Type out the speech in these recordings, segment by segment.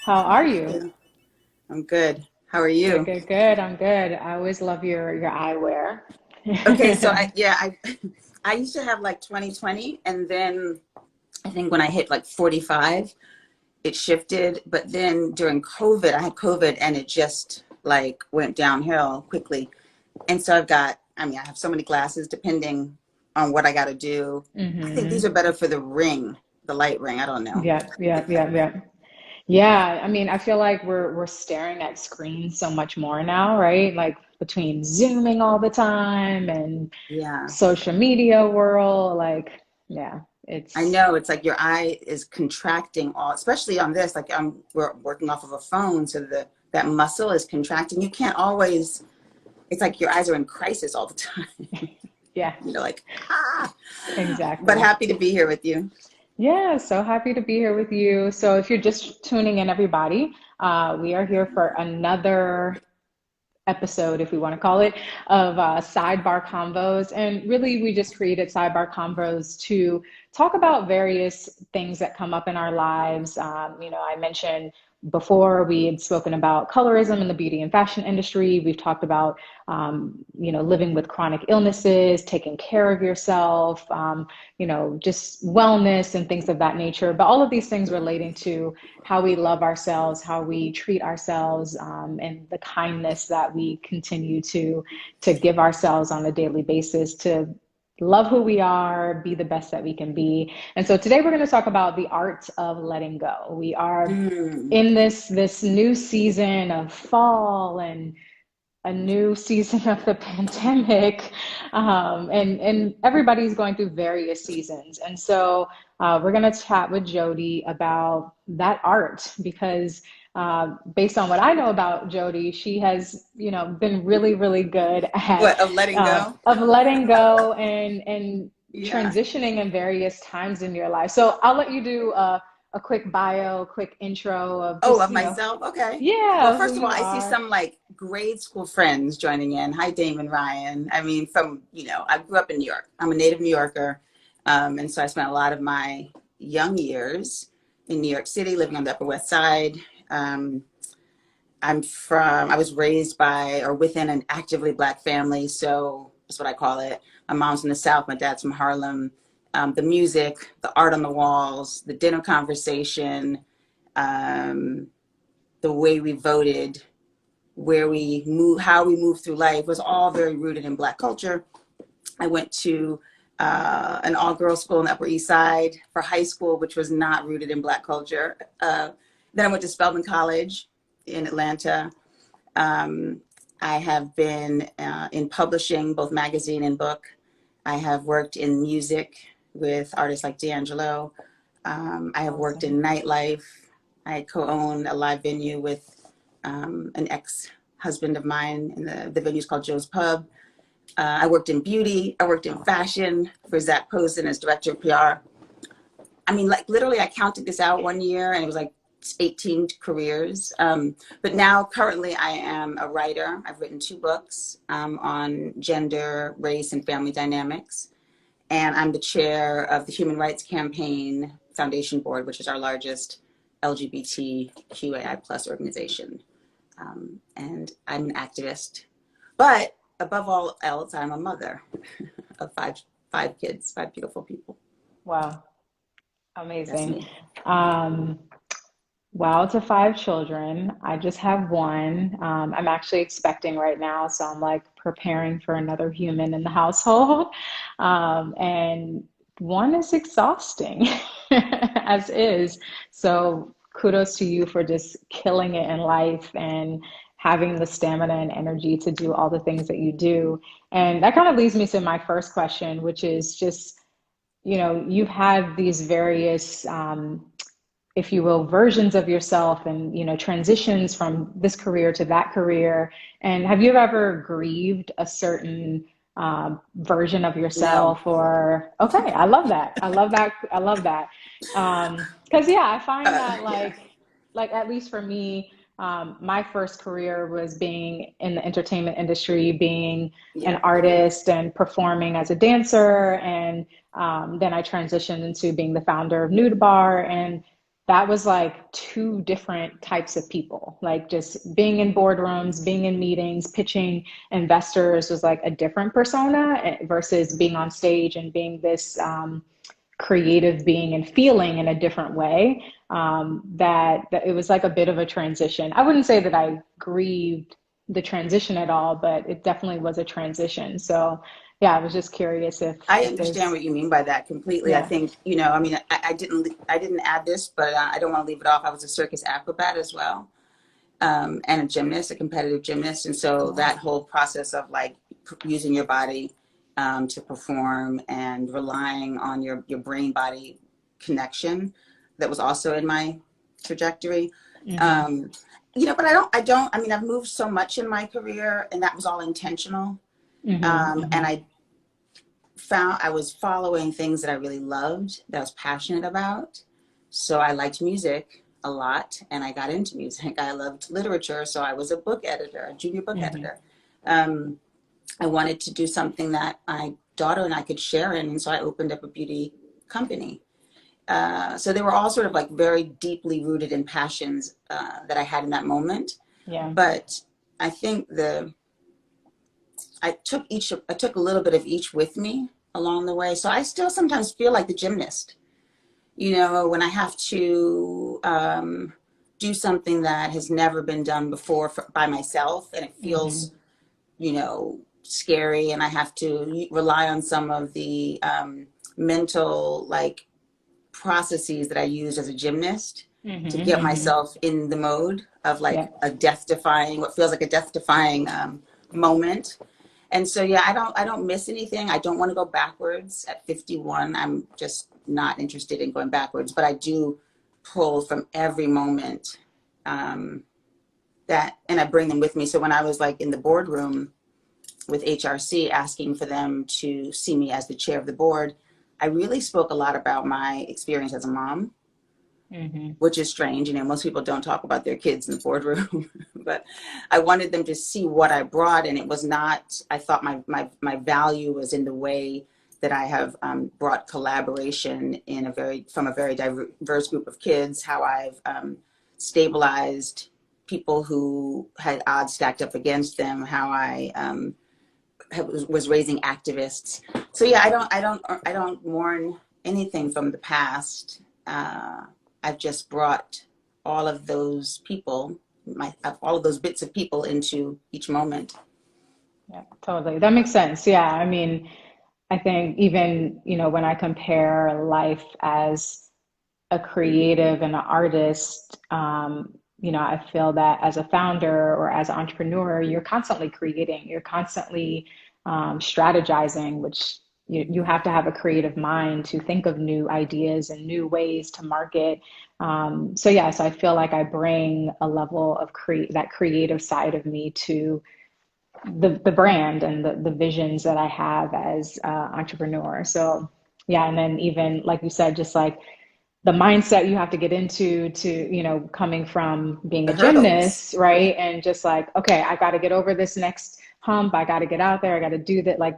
How are you? I'm good. How are Good, you? good, good. I'm good. I always love your eyewear. Okay, so I I used to have like 20/20, and then I think when I hit like 45, it shifted. But then during COVID, I had COVID, and it just like went downhill quickly. And so I have so many glasses depending on what I got to do. I think these hmm are better for the ring, the light ring. I don't know. Yep, yep, yep, yep. Yeah, I mean, I feel like we're staring at screens so much more now, right? Like between Zooming all the time and Yeah. social media world, like yeah, I it's know it's like your eye is contracting all, especially on this. Like we're working off of a phone, so that muscle is contracting. You can't always. It's like your eyes are in crisis all the time. yeah, You're like ah, but exactly. happy to be here with you. Yeah, so happy to be here with you. So if you're just tuning in, everybody, we are here for another episode, if we want to call it, of Sidebar Convos. And really, we just created Sidebar Convos to talk about various things that come up in our lives. I mentioned before we had spoken about colorism in the beauty and fashion industry. We've talked about, living with chronic illnesses, taking care of yourself, just wellness and things of that nature. But all of these things relating to how we love ourselves, how we treat ourselves, and the kindness that we continue to give ourselves on a daily basis to love who we are, be the best that we can be. And so today we're going to talk about the art of letting go. We are Mm, in this new season of fall and a new season of the pandemic, and everybody's going through various seasons. And so we're going to chat with Jodie about that art because based on what I know about Jodie, she has, been really, really good at what of letting go? of letting go and Yeah. transitioning in various times in your life. So I'll let you do a quick bio, quick intro of Oh, just, of myself. Okay. Well, yeah, who first of all, you I see are. some like grade school friends joining in. Hi, Damon Ryan. I mean, I grew up in New York. I'm a native New Yorker. And so I spent a lot of my young years in New York City, living on the Upper West Side. Um, I was raised by or within an actively Black family. So that's what I call it. My mom's from the South, my dad's from Harlem. The music, the art on the walls, the dinner conversation, um, the way we voted, where we move, how we move through life was all very rooted in Black culture. I went to an all-girls school on the Upper East Side for high school, which was not rooted in Black culture. Then I went to Spelman College in Atlanta. Um, I have been in publishing, both magazine and book. I have worked in music with artists like D'Angelo. I have worked Awesome. in nightlife. I co-own a live venue with an ex-husband of mine, and the venue's called Joe's Pub. I worked in beauty. I worked in fashion for Zach Posen as director of PR. I mean, like literally, I counted this out one year, and it was like 18 careers. But now, currently, I am a writer. I've written two books on gender, race, and family dynamics. And I'm the chair of the Human Rights Campaign Foundation Board, which is our largest LGBTQAI plus organization. And I'm an activist. But above all else, I'm a mother of five kids, five beautiful people. Wow. That's Amazing. me. Um, wow, to five children. I just have one. I'm actually expecting right now, so I'm like preparing for another human in the household. And one is exhausting, as is. So kudos to you for just killing it in life and having the stamina and energy to do all the things that you do. And that kind of leads me to my first question, which is just, you've had these various if you will, versions of yourself and, transitions from this career to that career. And have you ever grieved a certain version of No. yourself or, okay, I love that. I love that. I love that. Cause yeah, I find that Yeah. like at least for me, my first career was being in the entertainment industry, being an Yeah. artist and performing as a dancer. And then I transitioned into being the founder of Nude Barre. And that was like two different types of people. Like just being in boardrooms, being in meetings, pitching investors was like a different persona versus being on stage and being this creative being and feeling in a different way. That it was like a bit of a transition. I wouldn't say that I grieved the transition at all, but it definitely was a transition. So yeah, I was just curious I if understand there's what you mean by that completely. I yeah. think, I mean, I didn't add this, but I don't want to leave it off. I was a circus acrobat as well, and a gymnast, a competitive gymnast. And so Wow. that whole process of like using your body to perform and relying on your brain body connection, that was also in my trajectory. Mm-hmm. Um, but I mean, I've moved so much in my career, and that was all intentional. Mm-hmm. And Mm-hmm. I found I was following things that I really loved, that I was passionate about. So I liked music a lot, and I got into music. I loved literature, so I was a book editor, a junior book Mm-hmm. editor. Um, I wanted to do something that my daughter and I could share in, and so I opened up a beauty company. So they were all sort of like very deeply rooted in passions that I had in that moment. Yeah. But I think I took a little bit of each with me along the way. So I still sometimes feel like the gymnast, when I have to do something that has never been done before by myself, and it Mm-hmm. feels, scary, and I have to rely on some of the mental like processes that I used as a gymnast to Mm-hmm. get Mm-hmm. myself in the mode of like Yeah. what feels like a death defying moment. And so, yeah, I don't miss anything. I don't want to go backwards at 51. I'm just not interested in going backwards, but I do pull from every moment um, and I bring them with me. So when I was like in the boardroom with HRC asking for them to see me as the chair of the board, I really spoke a lot about my experience as a mom, Mm-hmm. which is strange. Most people don't talk about their kids in the boardroom, but I wanted them to see what I brought. And it was not, I thought my value was in the way that I have brought collaboration from a very diverse group of kids, how I've stabilized people who had odds stacked up against them, how I was raising activists. So yeah, I don't mourn anything from the past. I've just brought all of those people, all of those bits of people into each moment. Yeah, totally. That makes sense. Yeah. I mean, I think even, when I compare life as a creative and an artist, I feel that as a founder or as an entrepreneur, you're constantly creating, you're constantly strategizing, which you have to have a creative mind to think of new ideas and new ways to market. So yes, I feel like I bring a level of that creative side of me to the brand and the visions that I have as entrepreneur. So yeah, and then even like you said, just like the mindset you have to get into to, coming from being The a hurdles. gymnast, right? And just like, okay, I got to get over this next hump. I got to get out there. I got to do that. Like,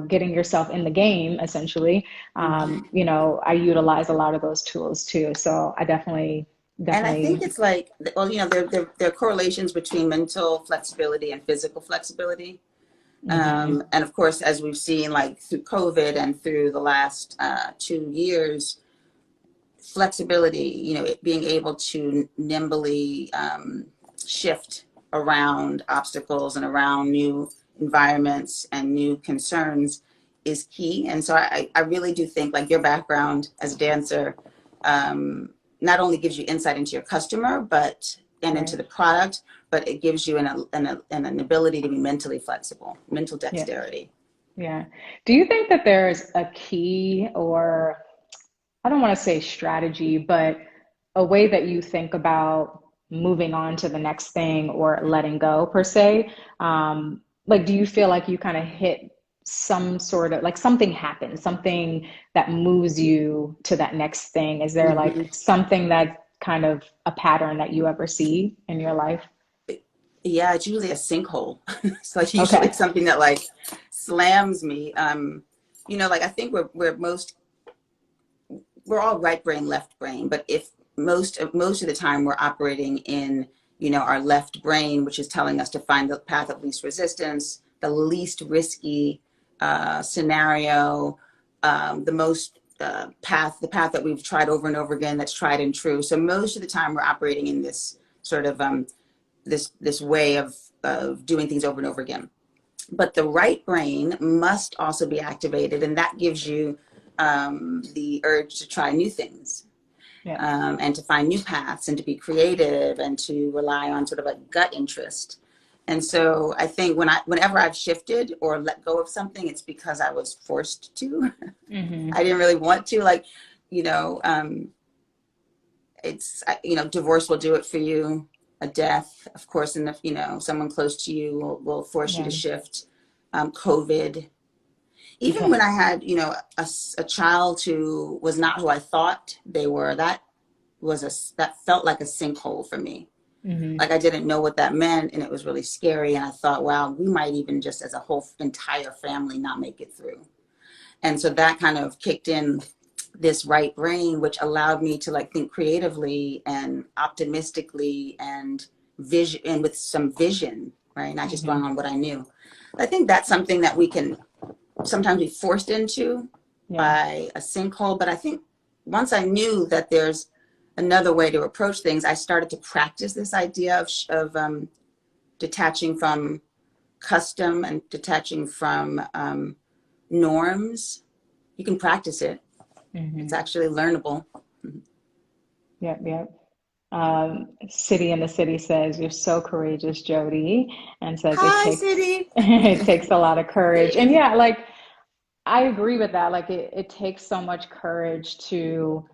getting yourself in the game, essentially. Mhm. I utilize a lot of those tools too. So I And I think definitely, it's like, well, there are correlations between mental flexibility and physical flexibility. hmm And of course, as we've seen, like through COVID and through the last 2 years, flexibility, being able to nimbly shift around obstacles and around new environments and new concerns is key. And so I really do think like your background as a dancer not only gives you insight into your customer, and into right. the product, but it gives you an ability to be mentally flexible, mental Yeah. dexterity. Yeah. Do you think that there's a key or I don't want to say strategy, but a way that you think about moving on to the next thing or letting go per se. Like, do you feel like you kind of hit some sort of like something happens, something that moves you to that next thing? Is there like Mm-hmm. something that kind of a pattern that you ever see in your life? Yeah, it's usually a sinkhole. It's like usually Okay. something that like slams me. Like I think we're all right brain, left brain, but if most of the time we're operating in, our left brain, which is telling us to find the path of least resistance, the least risky scenario, the path that we've tried over and over again, that's tried and true. So most of the time we're operating in this sort of this way of doing things over and over again. But the right brain must also be activated, and that gives you the urge to try new things. Yeah. And to find new paths and to be creative and to rely on sort of a gut interest. And so I think whenever I've shifted or let go of something, it's because I was forced to. Mm-hmm. I didn't really want to, it's, divorce will do it for you. A death, of course, and someone close to you will force you to Yeah. shift. COVID, even Yeah. when I had, a child who was not who I thought they were, that felt like a sinkhole for me. Mm-hmm. Like I didn't know what that meant, and it was really scary. And I thought, wow, we might even just as a whole entire family not make it through. And so that kind of kicked in this right brain, which allowed me to think creatively and optimistically and vision, and with some vision, right? Not just Mm-hmm. going on what I knew. I think that's something that we can sometimes be forced into by a sinkhole. But I think once I knew that there's another way to approach things, I started to practice this idea of detaching from custom and detaching from norms. You can practice it. Mm-hmm. It's actually learnable. Yep. Yep. City in the City says, "You're so courageous, Jodie," and says it Hi, takes City. it takes a lot of courage. And yeah, I agree with that. It takes so much courage to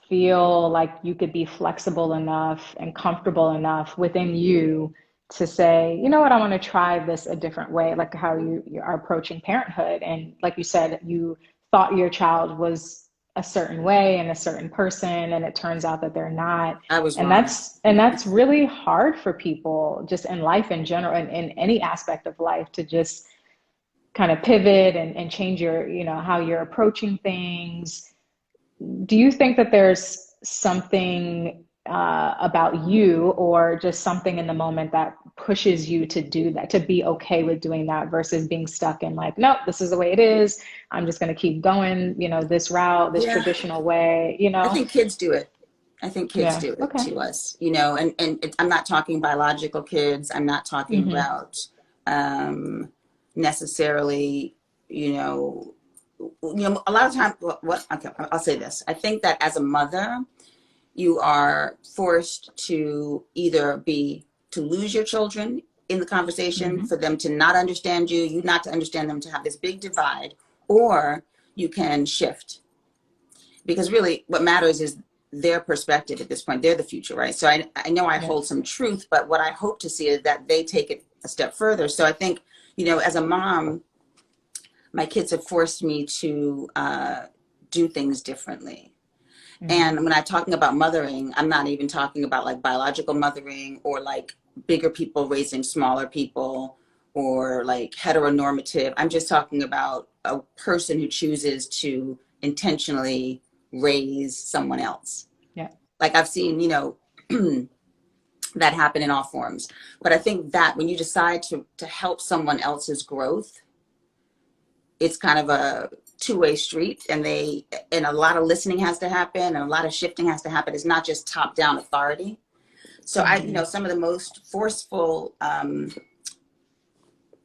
feel like you could be flexible enough and comfortable enough within you to say, you know what, I want to try this a different way, like how you are approaching parenthood. And like you said, you thought your child was a certain way and a certain person, and it turns out that they're not. I was And wrong. that's really hard for people just in life in general, and in any aspect of life, to just kind of pivot and change your, how you're approaching things. Do you think that there's something about you, or just something in the moment that pushes you to do that, to be okay with doing that versus being stuck in nope, this is the way it is. I'm just going to keep going, this route, this Yeah, traditional way, I think kids do it. I think kids Yeah. do it Okay. to us, I'm not talking biological kids. I'm not talking Mm-hmm. about necessarily, a lot of time, okay, I'll say this. I think that as a mother, you are forced to either to lose your children in the conversation, Mm-hmm. for them to not understand you not to understand them, to have this big divide, or you can shift. Because really what matters is their perspective at this point. They're the future, right? So I know I Yeah. hold some truth, but what I hope to see is that they take it a step further. So I think, as a mom, my kids have forced me to do things differently. Mm-hmm. And when I'm talking about mothering, I'm not even talking about biological mothering, or bigger people raising smaller people, or heteronormative. I'm just talking about a person who chooses to intentionally raise someone else. Yeah. I've seen, that happen in all forms. But I think that when you decide to help someone else's growth, it's kind of a two-way street, and a lot of listening has to happen, and a lot of shifting has to happen. It's not just top-down authority. So Mm-hmm. some of the most forceful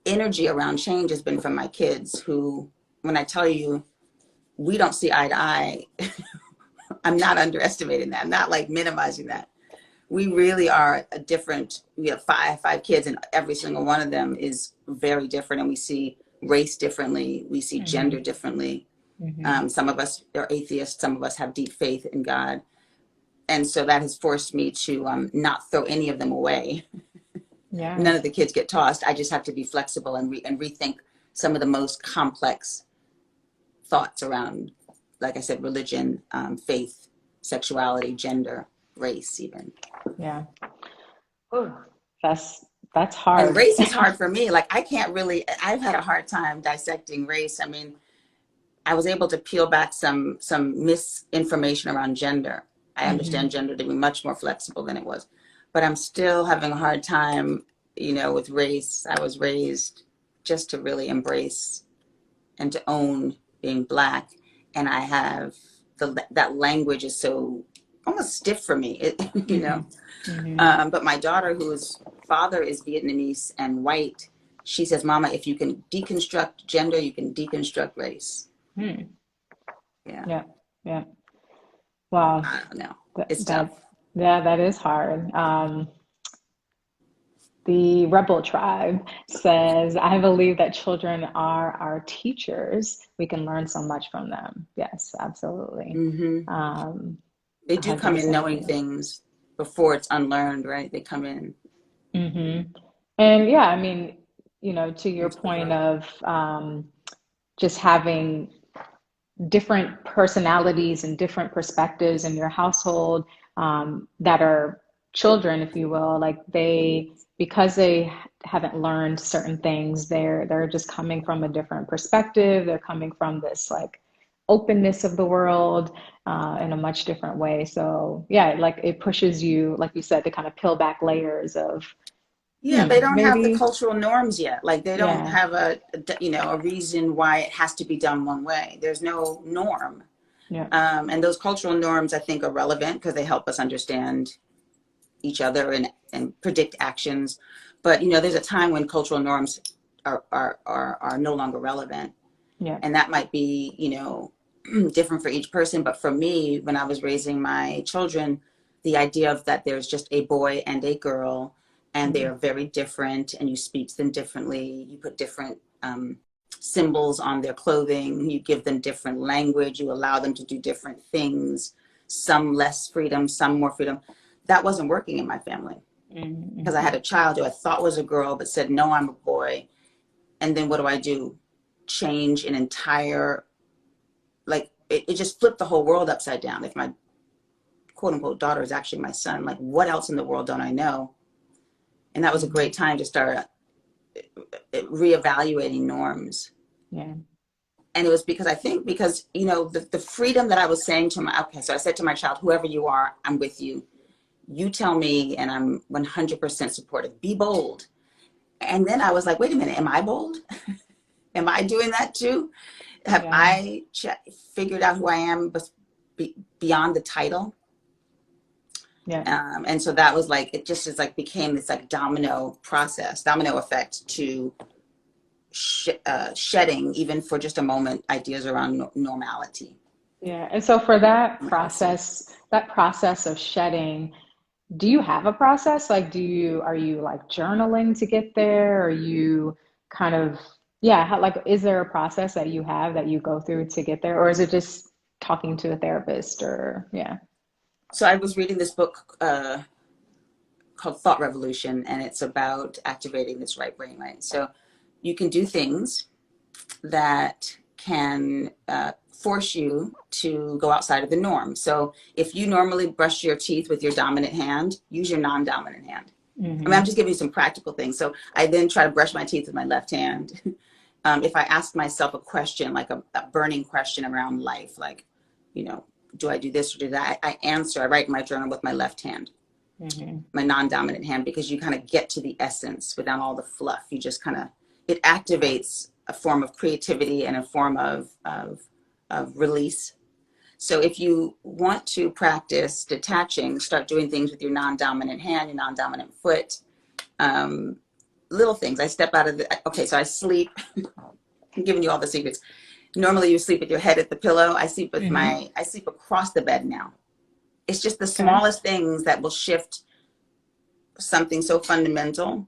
energy around change has been from my kids, who, when I tell you we don't see eye to eye, I'm not underestimating that. I'm not minimizing that. We really are a different. We have five kids, and every single one of them is very different, and we see race differently. We see Mm-hmm. gender differently. Mm-hmm. Some of us are atheists. Some of us have deep faith in God. And so that has forced me to not throw any of them away. Yeah. None of the kids get tossed. I just have to be flexible and rethink some of the most complex thoughts around, like I said, religion, faith, sexuality, gender, race, even. Yeah. Ooh, that's And hard. race is hard for me. I've had a hard time dissecting race. I mean, I was able to peel back some misinformation around gender. I understand gender to be much more flexible than it was, but I'm still having a hard time, with race. I was raised just to really embrace and to own being Black. And I have that language is so almost stiff for me, But my daughter, whose father is Vietnamese and white, she says, Mama, if you can deconstruct gender, you can deconstruct race. Hmm. Yeah. Yeah. Yeah. Wow. I don't know. It's tough. Yeah, that is hard. The Rebel Tribe says, I believe that children are our teachers. We can learn so much from them. Yes, absolutely. They do come in 100% knowing agree. things before it's unlearned, right? They come in. And yeah, I mean, to your Into the point world. of just having different personalities and different perspectives in your household, that are children, if you will, like because they haven't learned certain things, they're just coming from a different perspective. They're coming from this like openness of the world, in a much different way. So yeah, like it pushes you, like you said, to kind of peel back layers of, Yeah, they don't have the maybe, cultural norms yet. Like they don't yeah, have a reason why it has to be done one way. There's no norm. yeah, And those cultural norms, I think, are relevant because they help us understand each other and predict actions. But there's a time when cultural norms are no longer relevant, yeah. and that might be different for each person. But for me, when I was raising my children, the idea of that there's just a boy and a girl, and they Mm, are very different, and you speak to them differently. You put different symbols on their clothing. You give them different language. You allow them to do different things. Some less freedom, some more freedom. That wasn't working in my family because I had a child who I thought was a girl, but said, no, I'm a boy. And then what do? Change an entire, like, it just flipped the whole world upside down. If my quote unquote daughter is actually my son, like, what else in the world don't I know? And that was a great time to start reevaluating norms. yeah. And it was because the freedom that I was saying to so I said to my child, whoever you are, I'm with you. You tell me, and I'm 100% supportive. Be bold. And then I was like, wait a minute, am I bold? Am I doing that too? Have Yeah. I figured out who I am beyond the title? Yeah. And so that was like, it just is like became this like domino effect to shedding, even for just a moment, ideas around normality. Yeah. And so for that Normalcy. process of shedding, do you have a process? Like, are you like journaling to get there? Are you kind of, yeah, like, is there a process that you have that you go through to get there? Or is it just talking to a therapist or, yeah. So I was reading this book called Thought Revolution, and it's about activating this right brain, right? So you can do things that can force you to go outside of the norm. So if you normally brush your teeth with your dominant hand, use your non-dominant hand. I mean, I'm Mm-hmm. just giving you some practical things. So I then try to brush my teeth with my left hand. If I ask myself a question, like a burning question around life, like, do I do this or do that? I write in my journal with my left hand, Mm-hmm. my non-dominant hand, because you kind of get to the essence without all the fluff. You just kind of, it activates a form of creativity and a form of release. So if you want to practice detaching, start doing things with your non-dominant hand, your non-dominant foot. Little things. I step out of okay, so I sleep. I'm giving you all the secrets. Normally you sleep with your head at the pillow. Mm-hmm. I sleep across the bed now. It's just the Okay. smallest things that will shift something so fundamental,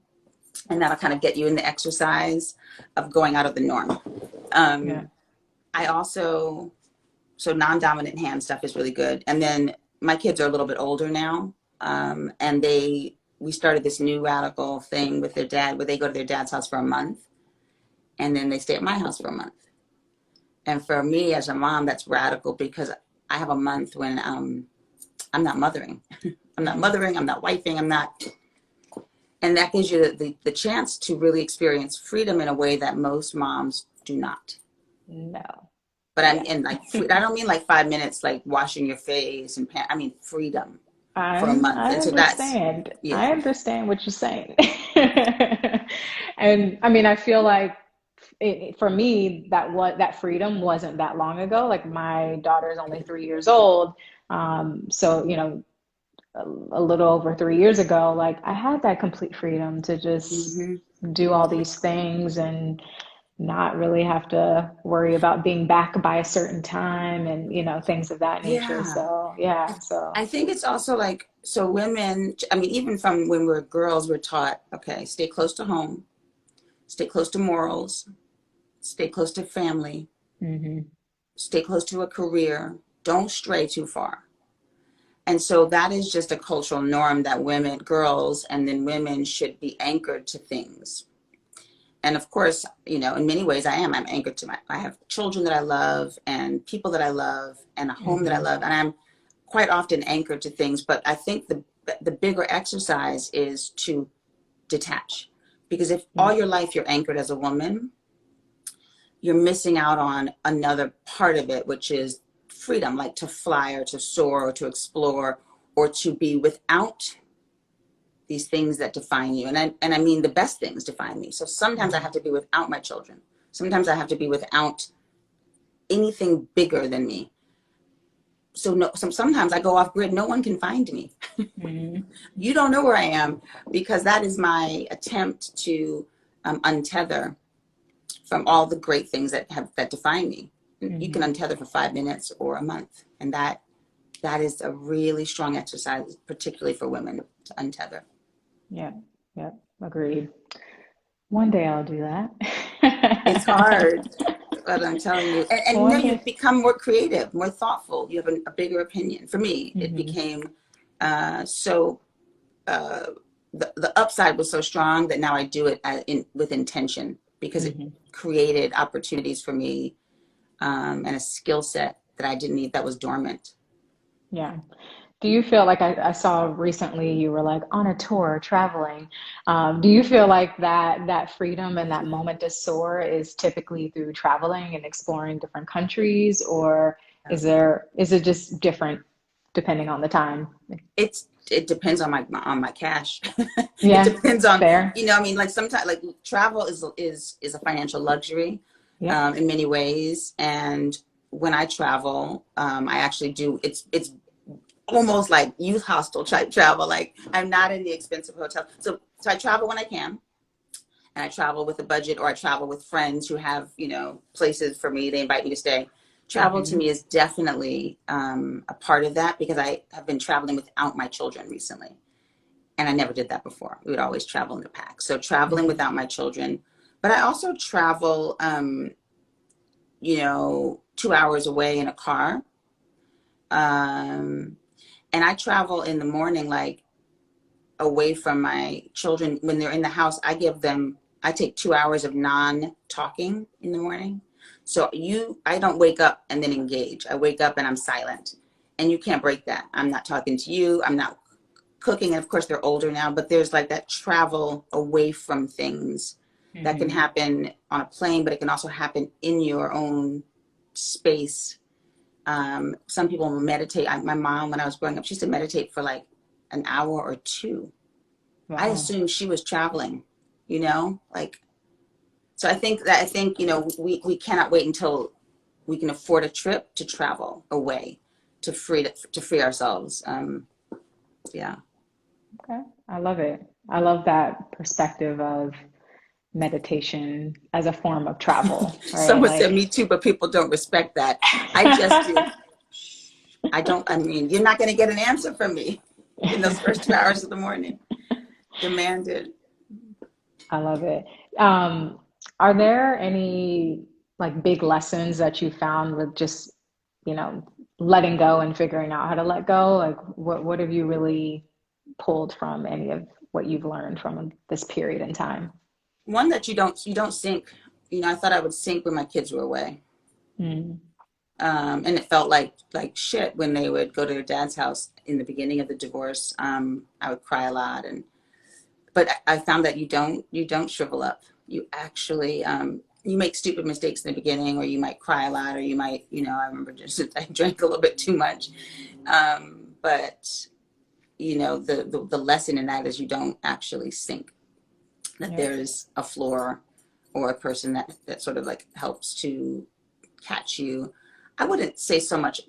and that'll kind of get you in the exercise of going out of the norm. Yeah. Um, I also, so non-dominant hand stuff is really good. And then my kids are a little bit older now, and we started this new radical thing with their dad, where they go to their dad's house for a month, and then they stay at my house for a month. And for me as a mom, that's radical because I have a month when I'm not mothering. I'm not Mm-hmm. mothering, I'm not wifing, I'm not. And that gives you the chance to really experience freedom in a way that most moms do not. No. But I'm Yeah. in like, I don't mean like 5 minutes, like washing your face and I mean freedom for a month. I And so that's, understand. I yeah, understand what you're saying. And I mean, I feel like for me, that freedom wasn't that long ago. Like my daughter is only 3 years old. So, a little over 3 years ago, like I had that complete freedom to just hmm, do all these things and not really have to worry about being back by a certain time and, things of that nature. yeah. So, yeah. So, I think it's also like, so women, I mean, even from when we were girls, we're taught, okay, stay close to home, stay close to morals, stay close to family, hmm stay close to a career, don't stray too far. And so that is just a cultural norm that women, girls, and then women should be anchored to things. And of course, in many ways I'm anchored to I have children that I love and people that I love and a home that I hmm love. And I'm quite often anchored to things, but I think the bigger exercise is to detach. Because if yeah. all your life you're anchored as a woman, you're missing out on another part of it, which is freedom, like to fly or to soar or to explore or to be without these things that define you. And I mean the best things define me. So sometimes I hmm have to be without my children. Sometimes I have to be without anything bigger than me. So no, sometimes I go off grid. No one can find me. hmm You don't know where I am, because that is my attempt to untether from all the great things that define me. You can hmm untether for 5 minutes or a month, and that is a really strong exercise, particularly for women, to untether. Yeah. Yeah. Agreed. One day I'll do It's that. hard, but I'm telling you, and One you day. become more creative, more thoughtful. You have a bigger opinion. For me, it hmm became so. Uh, the upside was so strong that now I do it with intention, because it hmm created opportunities for me, and a skill set that I didn't need, that was dormant. Yeah. Do you feel like I saw recently you were like on a tour traveling? Do you feel like that freedom and that moment to soar is typically through traveling and exploring different countries, or is it just different depending on the time? It depends on my cash. It Yeah, depends on, fair. I mean, like sometimes, like travel is a financial luxury, Yep. in many ways. And when I travel, I actually do, it's almost like youth hostel type travel. Like I'm not in the expensive hotel. So I travel when I can, and I travel with a budget, or I travel with friends who have, places for me. They invite me to stay. Travel to hmm me is definitely a part of that, because I have been traveling without my children recently. And I never did that before. We would always travel in a pack. So traveling hmm without my children. But I also travel, 2 hours away in a car. Um, and I travel in the morning, like away from my children. When they're in the house, I take 2 hours of non-talking in the morning. So I don't wake up and then engage. I wake up and I'm silent. And you can't break that. I'm not talking to you. I'm not cooking. And of course they're older now, but there's like that travel away from things that can hmm happen on a plane, but it can also happen in your own space. Some people will meditate. My mom, when I was growing up, she used to meditate for like an hour or two. I Wow. assumed she was traveling, like, so I think, we cannot wait until we can afford a trip to travel away, to free ourselves. Yeah. Okay. I love it. I love that perspective of meditation as a form of travel, right? Someone said Like, me too, but people don't respect that. I just do. I don't, I mean, you're not going to get an answer from me in those first 2 hours of the morning. Demanded. I love it. Um, are there any like big lessons that you found with just, you know, letting go and figuring out how to let go? Like, what have you really pulled from any of what you've learned from this period in time? One that you don't sink. I thought I would sink when my kids were away. Mm, And it felt like shit when they would go to their dad's house in the beginning of the divorce. I would cry a lot, but I found that you don't shrivel up. You actually, you make stupid mistakes in the beginning, or you might cry a lot, or you might, I remember just I drank a little bit too much. But the lesson in that is you don't actually think that Yeah. there's a floor or a person that sort of like helps to catch you. I wouldn't say so much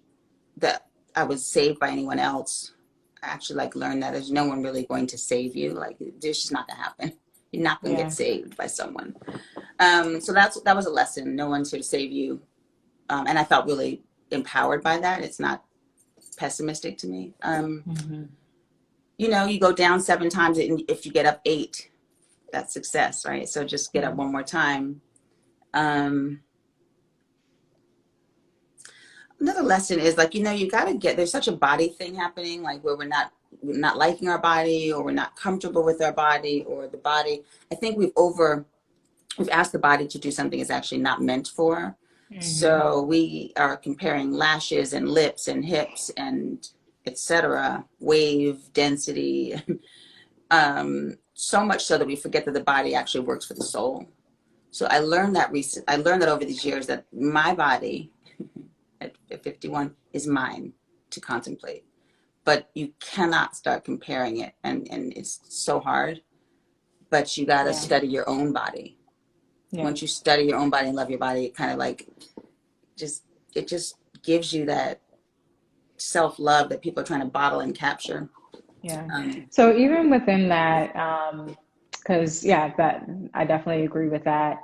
that I was saved by anyone else. I actually like learned that there's no one really going to save you. Like, it's just not gonna happen. You're not gonna get Yeah. saved by someone. So that was a lesson. No one's here to save you. And I felt really empowered by that. It's not pessimistic to me. Hmm. You go down 7 times, and if you get up 8, that's success, right? So just get up Yeah. one more time. Um, Another lesson is like, you got to there's such a body thing happening, like where we're not liking our body, or we're not comfortable with our body, or the body. I think we've asked the body to do something it's actually not meant for. Hmm. So we are comparing lashes and lips and hips and etc., wave density, so much so that we forget that the body actually works for the soul. So I learned that over these years, that my body at 51 is mine to contemplate. But you cannot start comparing it, and it's so hard. But you got to Yeah. study your own body. Yeah. Once you study your own body and love your body, it kind of like just it just gives you that self-love that people are trying to bottle and capture. Yeah. Um, So even within that, because yeah, that I definitely agree with that.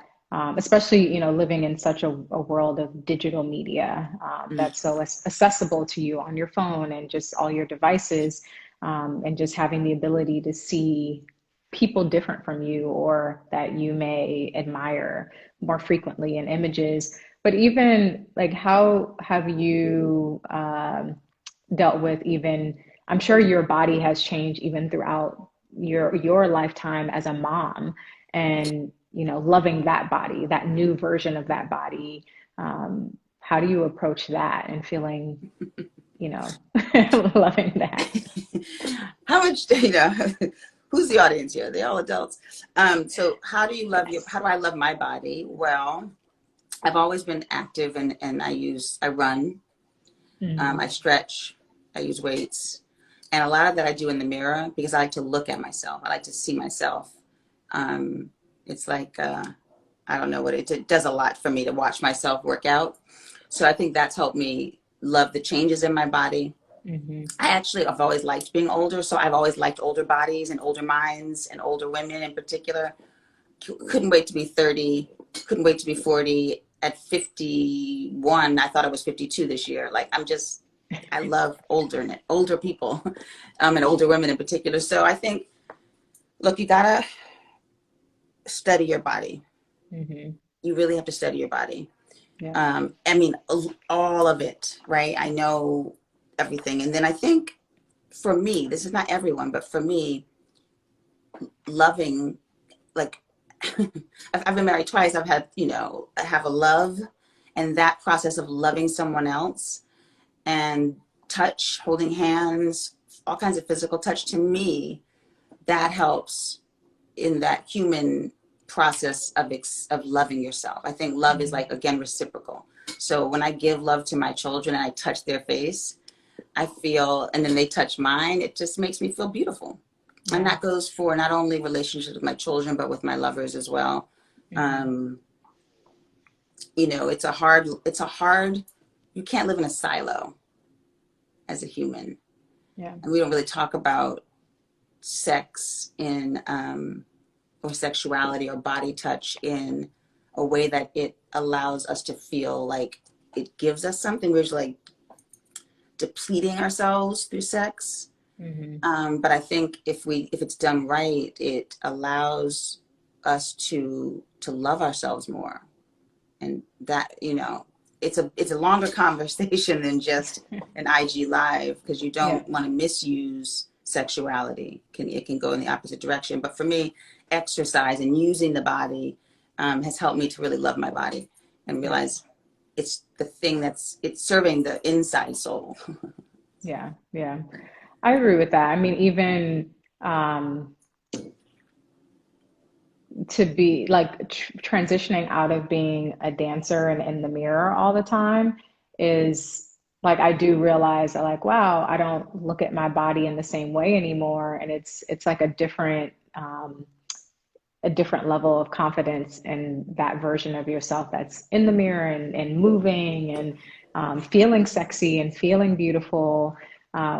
Especially, living in such a world of digital media, that's so accessible to you on your phone and just all your devices, and just having the ability to see people different from you or that you may admire more frequently in images. But even like, how have you dealt with even, I'm sure your body has changed even throughout your lifetime as a mom, and loving that body, that new version of that body. How do you approach that and feeling, you know, loving that? how much, who's the audience here? They're all adults. So how do I love my body? Well, I've always been active, and I run, Hmm. I stretch, I use weights, and a lot of that I do in the mirror because I like to look at myself. I like to see myself. Um, it's like, I don't know what it does a lot for me to watch myself work out. So I think that's helped me love the changes in my body. Hmm. I've always liked being older. So I've always liked older bodies and older minds and older women in particular. Couldn't wait to be 30. Couldn't wait to be 40. At 51, I thought I was 52 this year. Like, I love older people, and older women in particular. So I think, look, you gotta study your body. Hmm. You really have to study your body. Yeah. I mean, all of it, right? I know everything. And then I think, for me, this is not everyone, but for me, loving, like, I've been married twice. I have a love, and that process of loving someone else, and touch, holding hands, all kinds of physical touch, to me, that helps in that human process of loving yourself. I think love is, Hmm. like, again, reciprocal. So when I give love to my children and I touch their face, I feel, and then they touch mine, it just makes me feel beautiful. And Yeah. that goes for not only relationships with my children, but with my lovers as well. Hmm. Um, it's a hard, you can't live in a silo as a human. Yeah. And we don't really talk about sex or sexuality or body touch in a way that it allows us to feel like it gives us something. We're just like depleting ourselves through sex. Hmm. But I think if it's done right, it allows us to love ourselves more. And that, it's a longer conversation than just an IG live, because you Yeah. don't want to misuse sexuality. It can go in the opposite direction. But for me, exercise and using the body has helped me to really love my body and Yeah. realize it's the thing it's serving the inside soul. Yeah. Yeah. I agree with that. I mean, even, um, to be like transitioning out of being a dancer and in the mirror all the time is like I do realize that like wow, I don't look at my body in the same way anymore, and it's like a different level of confidence in that version of yourself that's in the mirror and moving and feeling sexy and feeling beautiful.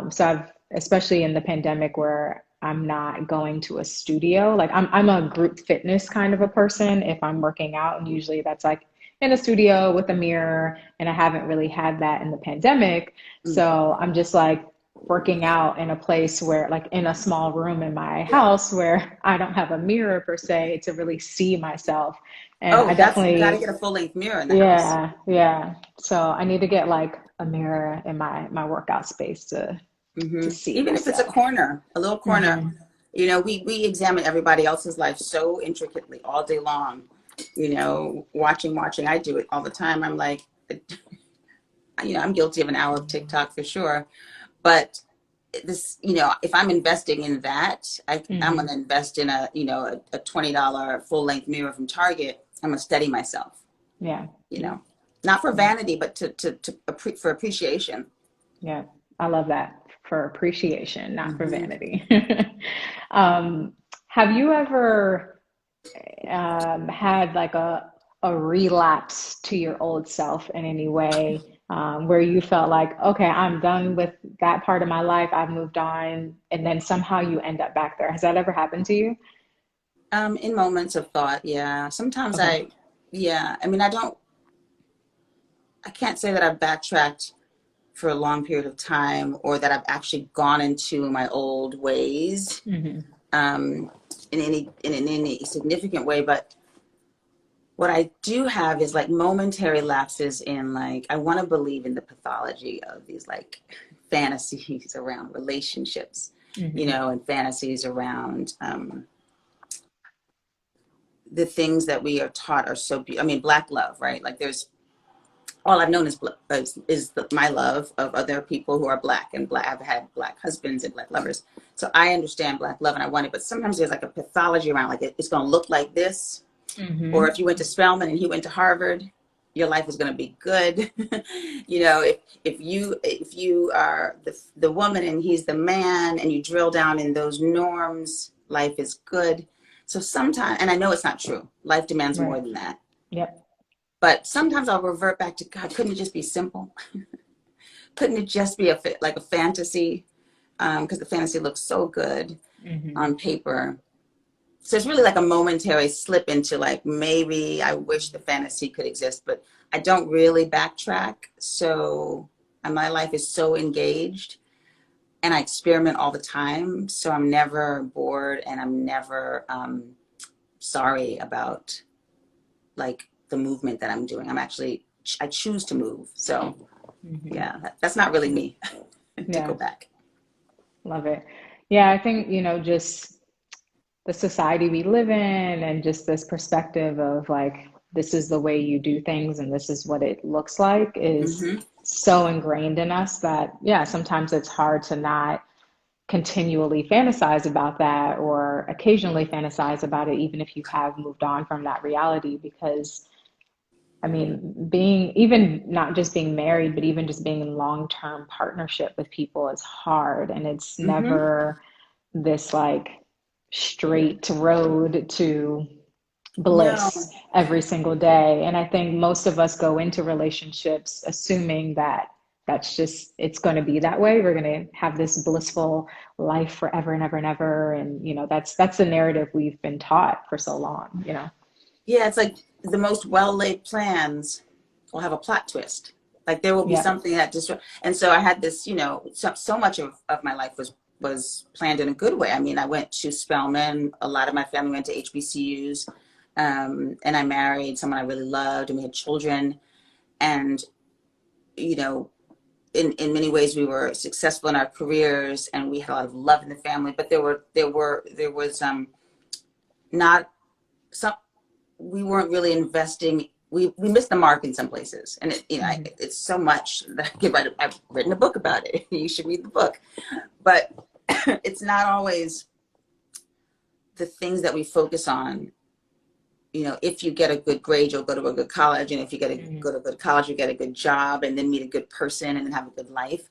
So I've, especially in the pandemic where I'm not going to a studio, like I'm a group fitness kind of a person. If I'm working out, and usually that's like in a studio with a mirror, and I haven't really had that in the pandemic. So I'm just like working out in a place where, like in a small room in my Yeah. house where I don't have a mirror per se to really see myself. And I Oh, that's, you got to definitely, get a full length mirror in the house. yeah, yeah. So I need to get like a mirror in my workout space to see Even if it's a myself. corner, a little corner, Hmm. we examine everybody else's life so intricately all day long, watching. I do it all the time. I'm like, I'm guilty of an hour of TikTok for sure. But this, if I'm investing in that, I'm going Hmm. to invest in a $20 full length mirror from Target. I'm going to steady myself, Yeah, you know, not for yeah, vanity, but for appreciation. yeah. I love that, for appreciation, not for Hmm. vanity. um, have you ever had like a relapse to your old self in any way, where you felt like, okay, I'm done with that part of my life, I've moved on, and then somehow you end up back there? Has that ever happened to you? In moments of thought, yeah. Sometimes Okay. yeah. I mean, I can't say that I've backtracked for a long period of time or that I've actually gone into my old ways Hmm. um, in any significant way. But what I do have is like momentary lapses in, like, I want to believe in the pathology of these like fantasies around relationships, Hmm. and fantasies around the things that we are taught are so I mean, Black love, right? Like, there's all I've known is my love of other people who are Black, and Black. I've had Black husbands and Black lovers, so I understand Black love and I want it. But sometimes there's like a pathology around, like, it's going to look like this, or Hmm. if you went to Spelman and he went to Harvard, your life is going to be good. If you are the woman and he's the man, and you drill down in those norms, life is good. So sometimes, and I know it's not true. Life demands more Right. than that. Yep. But sometimes I'll revert back to, God, couldn't it just be simple? Couldn't it just be like a fantasy? Because the fantasy looks so good Hmm. on paper. So it's really like a momentary slip into, like, maybe I wish the fantasy could exist, but I don't really backtrack. So my life is so engaged, and I experiment all the time. So I'm never bored, and I'm never sorry about, like, the movement that I'm doing. I choose to move. So Hmm. yeah, that's not really me to go Yeah. back. Love it. Yeah, I think, just the society we live in, and just this perspective of like, this is the way you do things and this is what it looks like, is Hmm. so ingrained in us that, yeah, sometimes it's hard to not continually fantasize about that, or occasionally fantasize about it, even if you have moved on from that reality. Because I mean, being, even not just being married, but even just being in long-term partnership with people is hard. And it's Hmm. never this like straight road to bliss No. every single day. And I think most of us go into relationships assuming that that's just, it's going to be that way. We're going to have this blissful life forever and ever and ever. And, that's the narrative we've been taught for so long. Yeah, it's like the most well-laid plans will have a plot twist. Like, there will be Yeah. something that just, and so I had this, so much of my life was planned in a good way. I mean, I went to Spelman. A lot of my family went to HBCUs, and I married someone I really loved, and we had children. And you know, in many ways, we were successful in our careers, and we had a lot of love in the family. But there was not some, we weren't really investing. We missed the mark in some places, and Hmm. it's so much that I could write. I've written a book about it. You should read the book, but it's not always the things that we focus on you know, if you get a good grade, you'll go to a good college. And if you go to a good college, you get a good job and then meet a good person and then have a good life.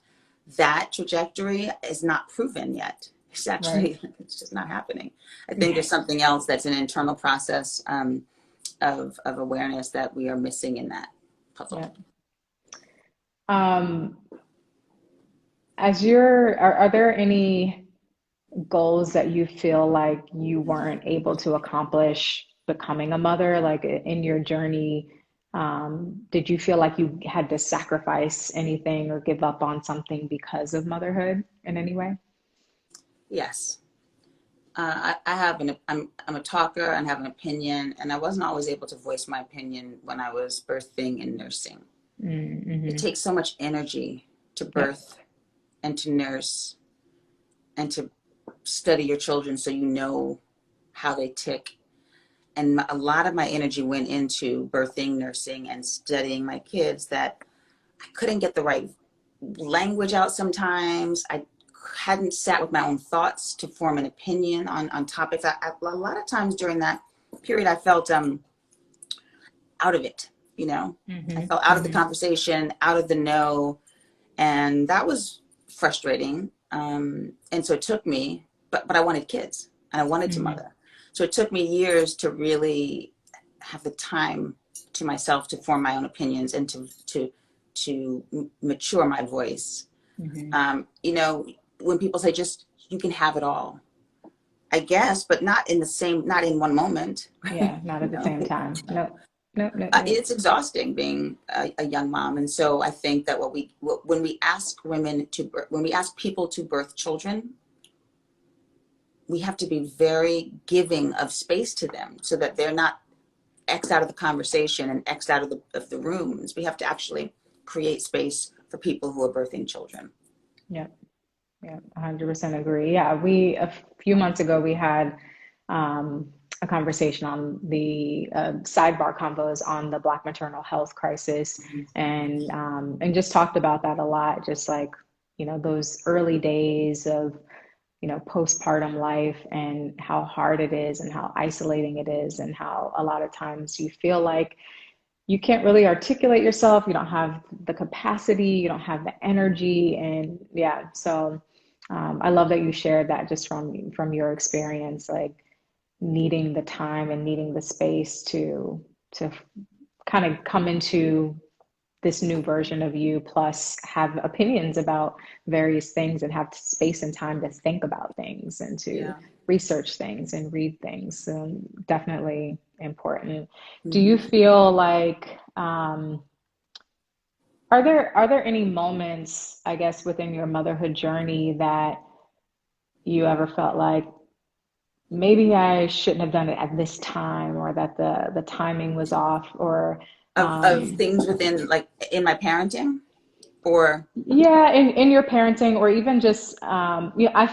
That trajectory is not proven yet. It's Right. actually, it's just not happening. I think there's something else that's an internal process of awareness that we are missing in that Yeah. puzzle. Um, are there any goals that you feel like you weren't able to accomplish becoming a mother, like in your journey? Did you feel like you had to sacrifice anything or give up on something because of motherhood in any way? Yes. I have I'm a talker and have an opinion, and I wasn't always able to voice my opinion when I was birthing and nursing. It Mm-hmm. takes so much energy to Yep. birth and to nurse and to study your children so you know how they tick. And a lot of my energy went into birthing, nursing, and studying my kids that I couldn't get the right language out sometimes. I hadn't sat with my own thoughts to form an opinion on topics. A lot of times during that period, I felt out of it, you know. I Mm-hmm. felt out of the Mm-hmm. conversation, out of the know, and that was frustrating. And so it took me, but I wanted kids and I wanted to Mm-hmm. mother. So it took me years to really have the time to myself to form my own opinions and to mature my voice. Mm-hmm. You know, when people say just you can have it all, I guess, but not in the same, not in one moment. Yeah, not You at the know, same time. No, no, no, no. it's exhausting being a young mom, and so I think that when we ask when we ask people to birth children, we have to be very giving of space to them so that they're not X out of the conversation and X out of the rooms. We have to actually create space for people who are birthing children. Yeah, yeah, 100% agree. Yeah, a few months ago, we had a conversation on the sidebar convos on the Black maternal health crisis, and just talked about that a lot. Just like, those early days of, postpartum life and how hard it is and how isolating it is, and how a lot of times you feel like you can't really articulate yourself. You don't have the capacity, you don't have the energy. And yeah, so I love that you shared that just from your experience, like needing the time and needing the space to kind of come into this new version of you, plus have opinions about various things and have space and time to think about things and to Yeah. research things and read things. So definitely important. Do you Mm-hmm. feel like are there any moments, I guess, within your motherhood journey that you ever felt like maybe I shouldn't have done it at this time, or that the timing was off, or Of things within, like, in my parenting, or yeah, in your parenting, or even just yeah, I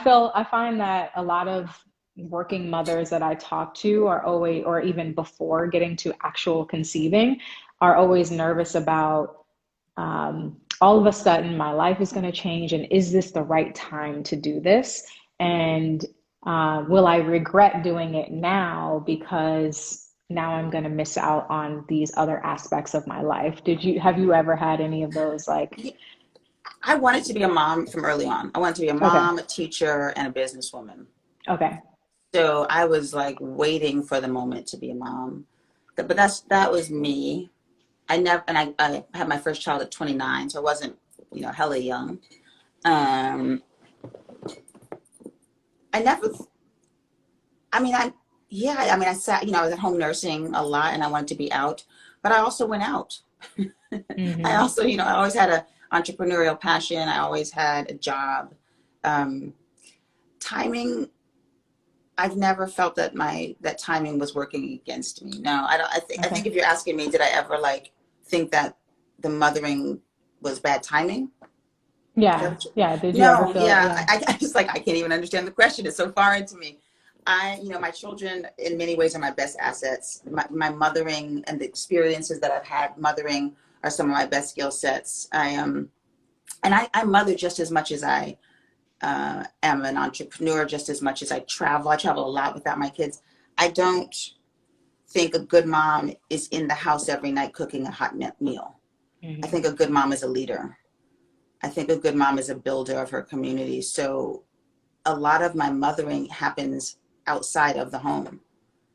find that a lot of working mothers that I talk to are always, or even before getting to actual conceiving, are always nervous about all of a sudden my life is going to change, and is this the right time to do this? And will I regret doing it now because now I'm going to miss out on these other aspects of my life? Have you ever had any of those, like, I wanted to be a mom from early on. I wanted to be a okay, mom, a teacher, and a businesswoman. okay, So I was like waiting for the moment to be a mom. But that was me. I never, and I had my first child at 29, so I wasn't, hella young. Um, I never, I mean, yeah, I mean, I sat, I was at home nursing a lot and I wanted to be out, but I also went out. I mm-hmm, also, I always had a entrepreneurial passion. I always had a job. Um, Timing, I've never felt that that timing was working against me. No, I don't. I okay, think if you're asking me, did I ever like think that the mothering was bad timing? yeah, yeah. Did you ever No, feel, yeah, yeah, I just like I can't even understand the question. It's so far into me. My children in many ways are my best assets. My mothering and the experiences that I've had mothering are some of my best skill sets. And I mother just as much as I am an entrepreneur, just as much as I travel. I travel a lot without my kids. I don't. think a good mom is in the house every night cooking a hot meal. I Mm-hmm. think a good mom is a leader. I think a good mom is a builder of her community. So a lot of my mothering happens outside of the home.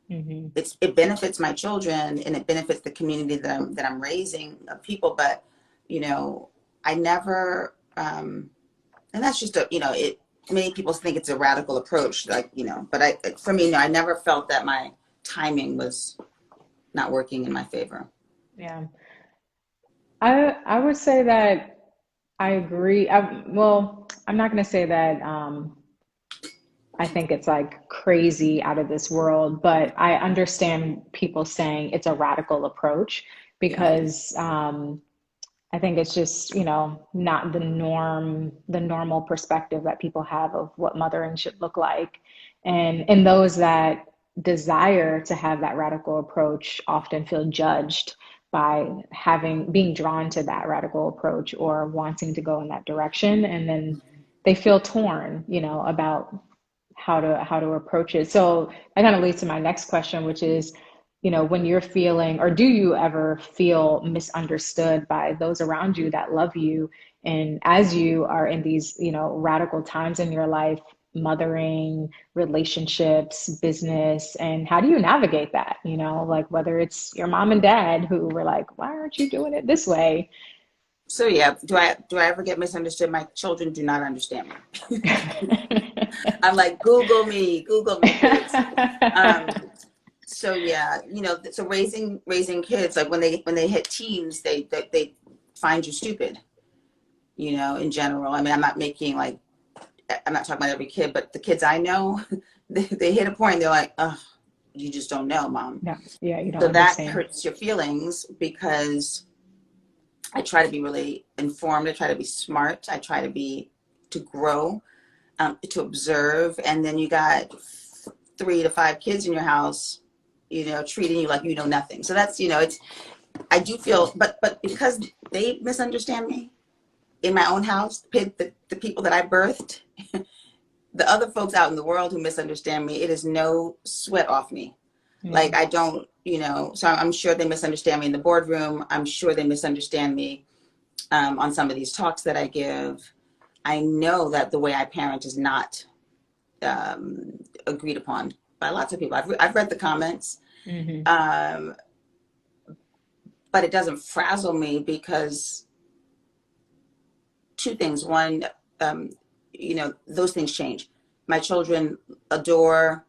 Mm-hmm. It benefits my children and it benefits the community that I'm raising of people. But, you know, I never, and that's just many people think it's a radical approach, like, you know, but for me, no, I never felt that my timing was not working in my favor. Yeah. I would say that I agree. Well, I'm not going to say that I think it's like crazy out of this world, but I understand people saying it's a radical approach Yeah. because I think it's just, you know, not the normal perspective that people have of what mothering should look like. And those that desire to have that radical approach often feel judged by being drawn to that radical approach or wanting to go in that direction. And then they feel torn, you know, about how to approach it. So that kind of leads to my next question, which is, you know, when you're feeling, or do you ever feel misunderstood by those around you that love you? And as you are in these, you know, radical times in your life, mothering, relationships, business, and how do you navigate that? You know, like whether it's your mom and dad who were like, why aren't you doing it this way? So yeah, do I ever get misunderstood? My children do not understand me. I'm like, Google me, please. So yeah, you know, so raising kids, like when they hit teens, they find you stupid, you know, in general. I mean, I'm not talking about every kid, but the kids I know, they hit a point, they're like, oh, you just don't know, mom. No, yeah, you don't So that understand. hurts your feelings because I try to be really informed. I try to be smart. I try to grow, to observe. And then you got 3 to 5 kids in your house, you know, treating you like you know nothing. So that's, you know, I do feel, but because they misunderstand me in my own house, the people that I birthed, the other folks out in the world who misunderstand me, it is no sweat off me. Like Mm, I don't, you know, so I'm sure they misunderstand me in the boardroom. I'm sure they misunderstand me on some of these talks that I give. I know that the way I parent is not agreed upon by lots of people. I've read the comments, hmm um, but it doesn't frazzle me because two things. One, um, you know, those things change. My children adore,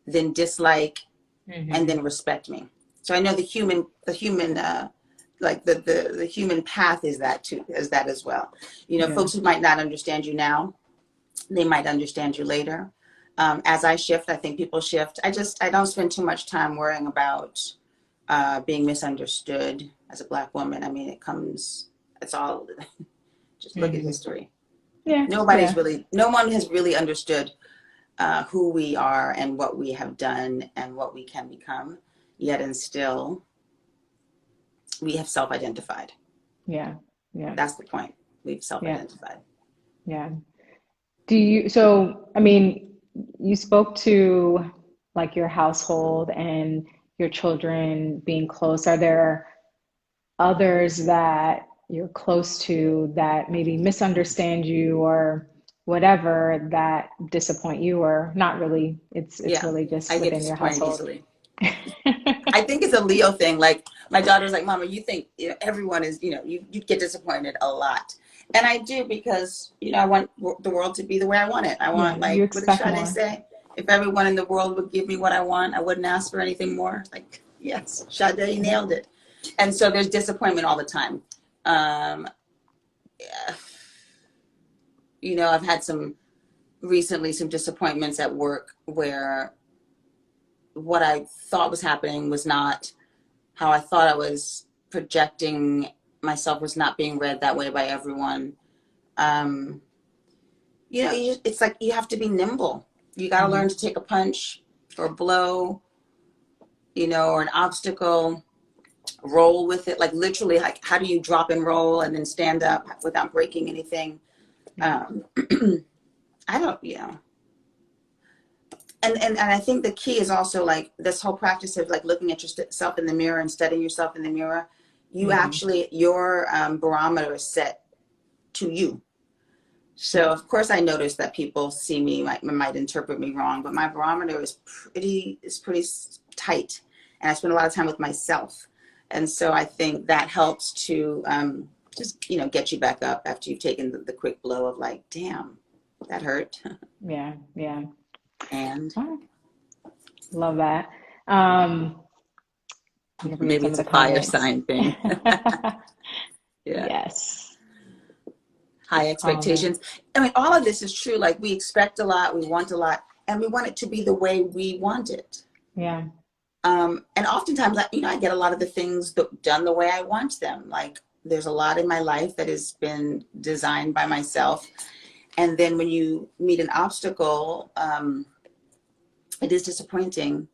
then dislike, and hmm then respect me. So I know like the human path is that too, is that as well. You know, Yeah. folks who might not understand you now, they might understand you later. As I shift, I think people shift. I don't spend too much time worrying about being misunderstood as a Black woman. I mean, it's all, just look at hmm history. Yeah. Yeah. No one has really understood who we are and what we have done and what we can become. Yet and still, we have self-identified. Yeah. Yeah. That's the point. We've Yeah. self-identified. Yeah. So, I mean, you spoke to like your household and your children being close. Are there others that you're close to that maybe misunderstand you or whatever that disappoint you or not really? It's Yeah, really just I get within your disappointed household. easily. I think it's a Leo thing. Like my daughter's like, Mama, you think, you know, everyone is, you know, you get disappointed a lot. And I do because, you know, I want the world to be the way I want it. I Yeah, want, you like, what did expect Sade more. say? If everyone in the world would give me what I want, I wouldn't ask for anything more. Like, yes, Sade Yeah. nailed it. And so there's disappointment all the time. Um, you know, I've had some disappointments at work where what I thought was happening was not how I thought I was projecting myself, was not being read that way by everyone. Um, you know, it's like you have to be nimble. You got to hmm learn to take a punch or a blow, you know, or an obstacle, roll with it. Like literally, like how do you drop and roll and then stand up without breaking anything? Yeah. Um, I don't, you know, And I think the key is also like this whole practice of like looking at yourself in the mirror and studying yourself in the mirror. You Mm-hmm. actually, your barometer is set to you. So Yeah. of course I notice that people see me, might interpret me wrong, but my barometer is pretty tight, and I spend a lot of time with myself. And so I think that helps to just, you know, get you back up after you've taken the quick blow of like, damn, that hurt. Yeah. Yeah. And Oh, love that. Um, I'm gonna read maybe some of it's the a fire comments. sign thing. Yeah. Yes. High Oh man. expectations. I mean, all of this is true. Like we expect a lot, we want a lot, and we want it to be the way we want it. Yeah. And oftentimes, you know, I get a lot of the things done the way I want them. Like there's a lot in my life that has been designed by myself. And then when you meet an obstacle, it is disappointing.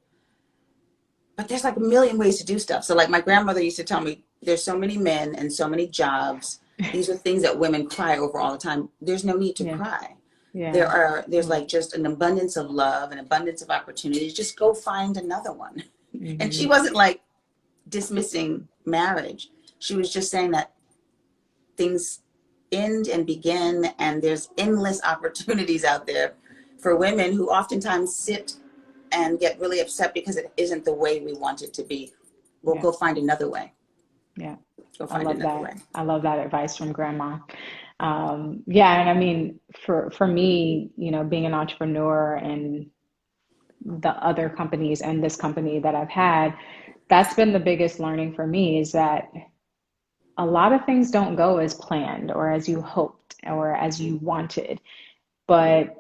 But there's like a million ways to do stuff. So like my grandmother used to tell me, there's so many men and so many jobs. These are things that women cry over all the time. There's no need to Yeah. cry. Yeah. There's Yeah. like just an abundance of love, an abundance of opportunities. Just go find another one. And she Mm-hmm. wasn't like dismissing marriage. She was just saying that things end and begin, and there's endless opportunities out there for women who oftentimes sit and get really upset because it isn't the way we want it to be. We'll Yeah. go find another way. Yeah. Go I find love another that. way. I love that advice from grandma. Yeah, and I mean, for me, you know, being an entrepreneur and the other companies and this company that I've had, that's been the biggest learning for me is that a lot of things don't go as planned or as you hoped or as you wanted, but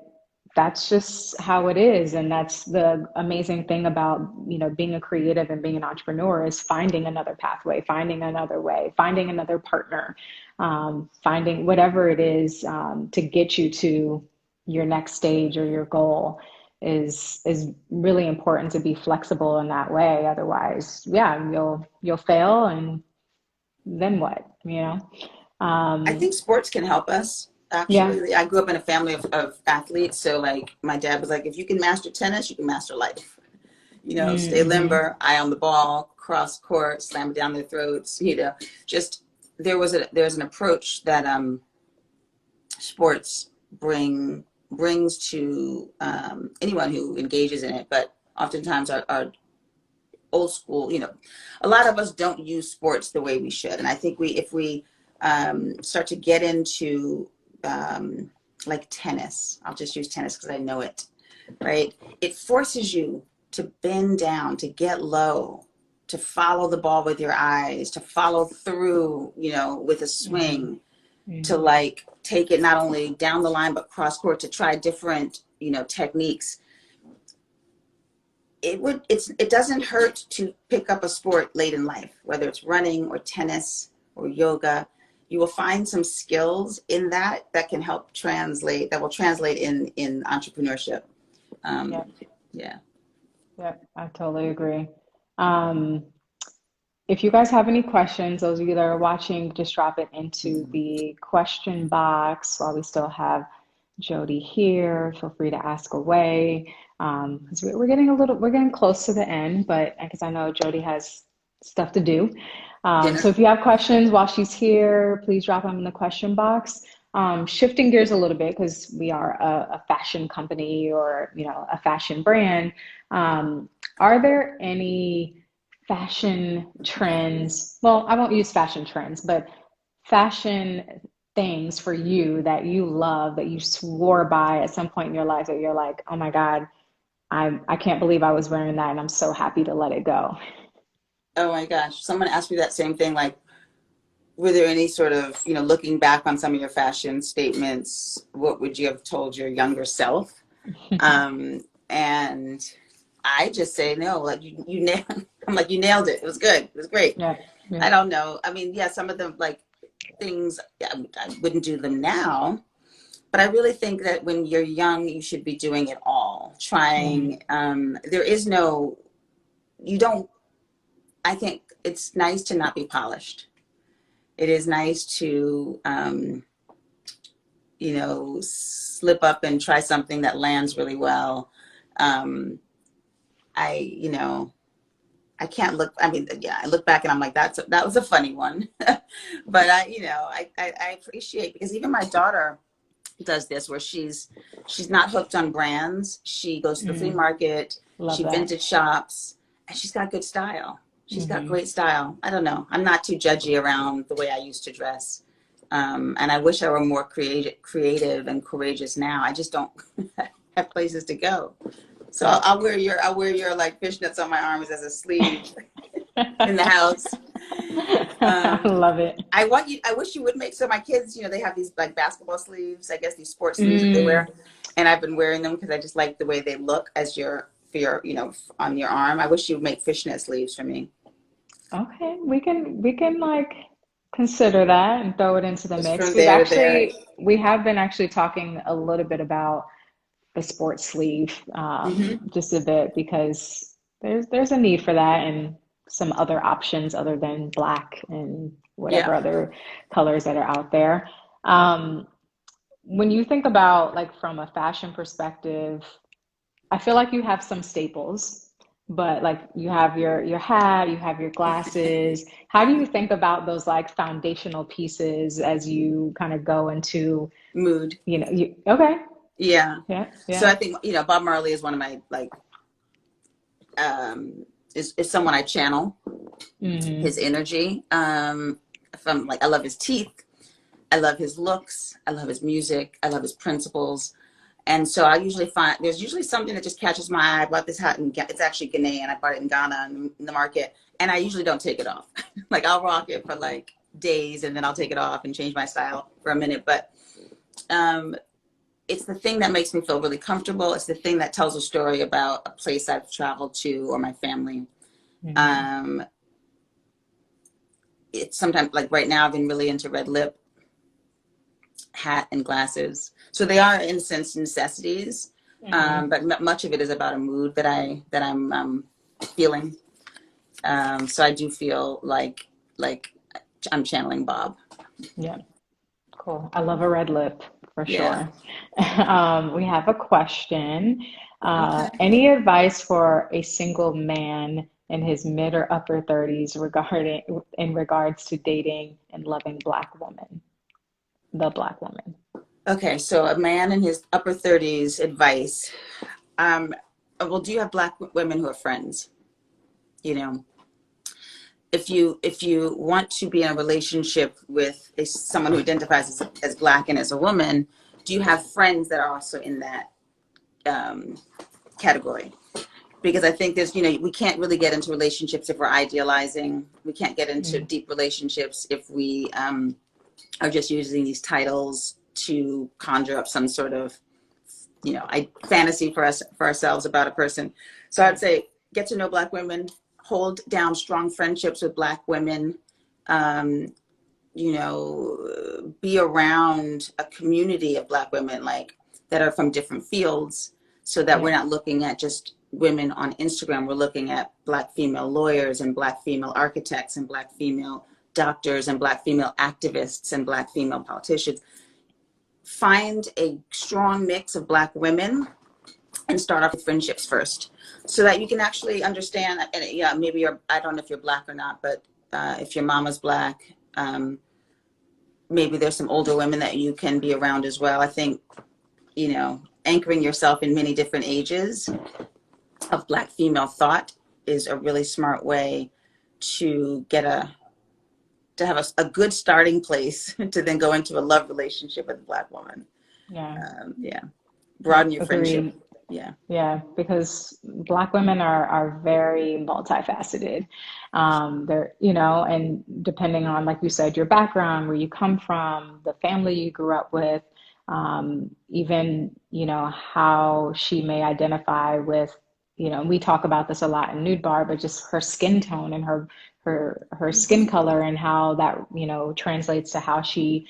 that's just how it is. And that's the amazing thing about, you know, being a creative and being an entrepreneur is finding another pathway, finding another way, finding another partner, finding whatever it is to get you to your next stage or your goal is really important to be flexible in that way. Otherwise, yeah, you'll fail and then what, you know? I Um, think sports can help us. yeah. Actually, I grew up in a family of athletes. So like my dad was like, if you can master tennis, you can master life. You know, stay Mm-hmm. limber, eye on the ball, cross court, slam it down their throats, you know, just there's an approach that sports brings to anyone who engages in it, but oftentimes our old school, you know, a lot of us don't use sports the way we should. And I think if we start to get into like tennis, I'll just use tennis because I know it, right? It forces you to bend down, to get low, to follow the ball with your eyes, to follow through, you know, with a Mm-hmm. swing, to Mm-hmm. like take it not only down the line but cross court, to try different, you know, techniques. It doesn't hurt to pick up a sport late in life, whether it's running or tennis or yoga. You will find some skills in that can help translate, that will translate in entrepreneurship. Yeah. Yeah. Yeah, I totally agree. Um, if you guys have any questions, those of you that are watching, just drop it into the question box while we still have Jody here. Feel free to ask away. 'Cause we're getting we're getting close to the end, but because I know Jody has stuff to do. So Dinner. if you have questions while she's here, please drop them in the question box. Shifting gears a little bit because we are a fashion company or, you know, a fashion brand. Are there any fashion trends? Well, I won't use fashion trends, but fashion things for you that you love that you swore by at some point in your life that you're like, oh my God, I can't believe I was wearing that and I'm so happy to let it go. Oh my gosh. Someone asked me that same thing. Like, were there any sort of, you know, looking back on some of your fashion statements, what would you have told your younger self? And I just say no, like you nailed, I'm like, you nailed it. It was good. It was great. Yeah, yeah. I don't know. I mean, yeah, some of them like things, I wouldn't do them now, but I really think that when you're young, you should be doing it all, Hmm. trying. There is no, you don't, I think it's nice to not be polished. It is nice to, you know, slip up and try something that lands really well. I, you know, I can't look, I mean, yeah, I look back and I'm like, that was a funny one. But I appreciate, because even my daughter does this, where she's not hooked on brands. She goes to the flea Mm, market, love she that. vintage shops, and she's got good style. She's got Hmm. great style. I don't know. I'm not too judgy around the way I used to dress. And I wish I were more creative and courageous now. I just don't have places to go. So Yeah. I'll wear your like fishnets on my arms as a sleeve in the house. I Um, love it. I wish you would make, so my kids, they have these like basketball sleeves, I guess these sports sleeves that they Mm, wear. And I've been wearing them because I just like the way they look as for your, on your arm. I wish you would make fishnet sleeves for me. okay, we can like consider that and throw it into the Just mix. from there to there. We have been actually talking a little bit about the sports sleeve, Hmm. just a bit, because there's a need for that and some other options other than black and Yeah. whatever other colors that are out there. Um, when you think about like from a fashion perspective, I feel like you have some staples, but like you have your hat, you have your glasses. How do you think about those like foundational pieces as you kind of go into, Mood. okay, Yeah. yeah, So yeah. I think, Bob Marley is one of my like, is someone I channel, Hmm. his energy. From like, I love his teeth. I love his looks. I love his music. I love his principles. And so I usually find there's usually something that just catches my eye. I bought this hat in it's actually Ghanaian. I bought it in Ghana in the market, and I usually don't take it off. Like I'll rock it for like days, and then I'll take it off and change my style for a minute. But um, it's the thing that makes me feel really comfortable. It's the thing that tells a story about a place I've traveled to or my family. Hmm. Um, it's sometimes like right now I've been really into red lip, hat, and glasses. So they are in a sense necessities, Hmm. but much of it is about a mood that I'm feeling. So I do feel like I'm channeling Bob. Yeah, cool. I love a red lip for Yeah. sure. We have a question. Okay. Any advice for a single man in his mid or upper 30s regarding in regards to dating and loving Black women, the Black woman? Okay. So a man in his upper 30s, advice. Um, well, do you have Black women who are friends? You know, if you want to be in a relationship with someone who identifies as Black and as a woman, do you have friends that are also in that um, category? Because I think we can't really get into relationships if we're idealizing. We can't get into Mm, deep relationships if we are just using these titles to conjure up some sort of, fantasy for ourselves about a person. So I'd yeah, say get to know Black women, hold down strong friendships with Black women, um, be around a community of Black women like that are from different fields, so that we're yeah, not looking at just women on Instagram. We're looking at Black female lawyers and Black female architects and Black female doctors and Black female activists and Black female politicians. Find a strong mix of Black women and start off with friendships first, so that you can actually understand. And yeah, maybe I don't know if you're Black or not, but if your mama's Black, maybe there's some older women that you can be around as well. I think, anchoring yourself in many different ages of Black female thought is a really smart way to have a good starting place to then go into a love relationship with a Black woman. yeah, Yeah. yeah. Broaden your friendship. Agreed. Yeah. Yeah, because Black women are very multifaceted. And depending on, like you said, your background, where you come from, the family you grew up with, even, how she may identify with, we talk about this a lot in Nude Bar, but just her skin tone and her skin color and how that, translates to how she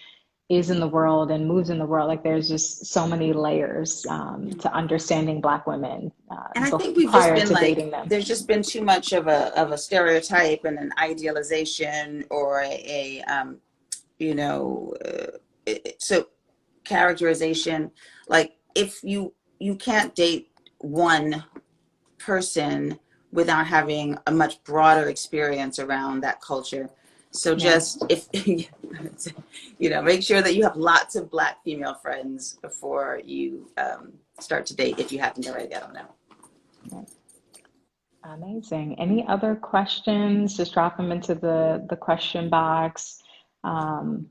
is in the world and moves in the world. Like there's just so many layers to understanding Black women And I think we've just prior been to like, dating them. there's just been too much of a stereotype and an idealization or you know, so characterization. Like if you can't date one person without having a much broader experience around that culture. So Yeah. just if make sure that you have lots of Black female friends before you start to date, if you haven't already. I don't know. Yeah. Amazing. Any other questions? Just drop them into the question box. Um,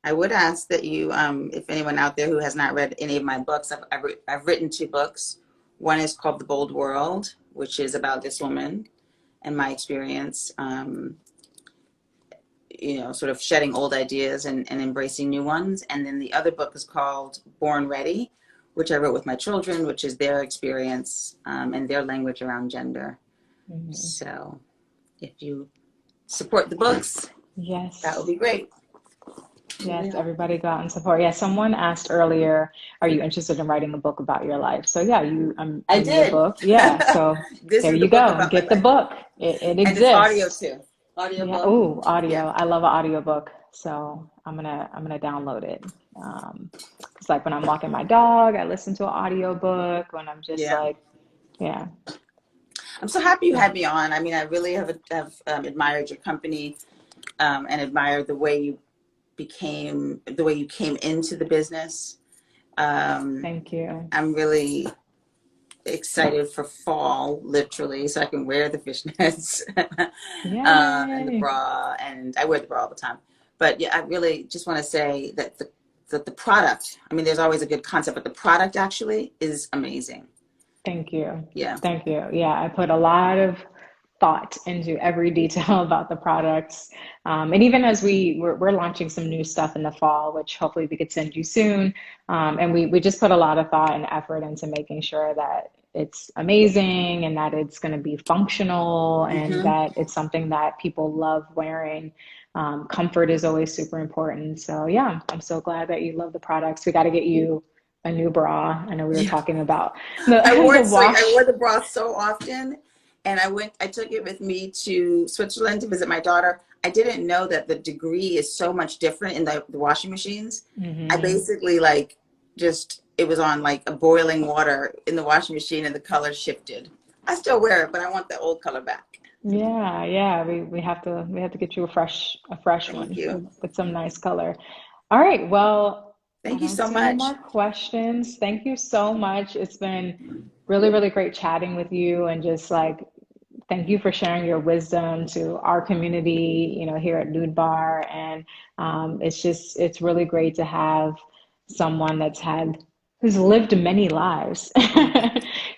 I would ask that you, if anyone out there who has not read any of my books, I've written 2 books. One is called The Bold World, which is about this woman and my experience, sort of shedding old ideas and embracing new ones. And then the other book is called Born Ready, which I wrote with my children, which is their experience and their language around gender. mhm. So if you support the books, that would Yes. be great. Yes, Yeah. everybody go out and support. Yeah, someone asked earlier, are you interested in writing a book about your life? So yeah, I I'm your did. book. Yeah, so This there is the you book go. about my Get the life. book. It And it's audio exists. too. Audio Yeah. book. Oh, audio. Yeah. I love an audiobook. So I'm gonna download it. Um, it's like when I'm walking my dog, I listen to an audiobook. When I'm just Yeah. like, yeah. I'm so happy you had me on. I mean, I really have admired your company and admired the way you came into the business. Thank you. I'm really excited for fall, literally, so I can wear the fishnets and the Yay. bra, and I wear the bra all the time. But yeah, I really just want to say that the product, I mean, there's always a good concept, but the product actually is amazing. Thank you. Yeah. Thank you. Yeah, I put a lot of thought into every detail about the products. And even as we're launching some new stuff in the fall, which hopefully we could send you soon. And we just put a lot of thought and effort into making sure that it's amazing and that it's going to be functional and Hmm. that it's something that people love wearing. Comfort is always super important. So yeah, I'm so glad that you love the products. We got to get you a new bra. I know we were Yeah. talking about the I wore the it so I wash. wore the bra so often, and I took it with me to Switzerland to visit my daughter. I didn't know that the degree is so much different in the washing machines. I Hmm. basically just it was on like a boiling water in the washing machine and the color shifted. I still wear it, but I want the old color back. Yeah, yeah. We have to get you a fresh Thank one you. with some nice color. All right. Well, I Thank you don't so see any much. more questions. Thank you so much. It's been really, really great chatting with you and just like thank you for sharing your wisdom to our community, here at Nude Bar. And it's really great to have someone who's lived many lives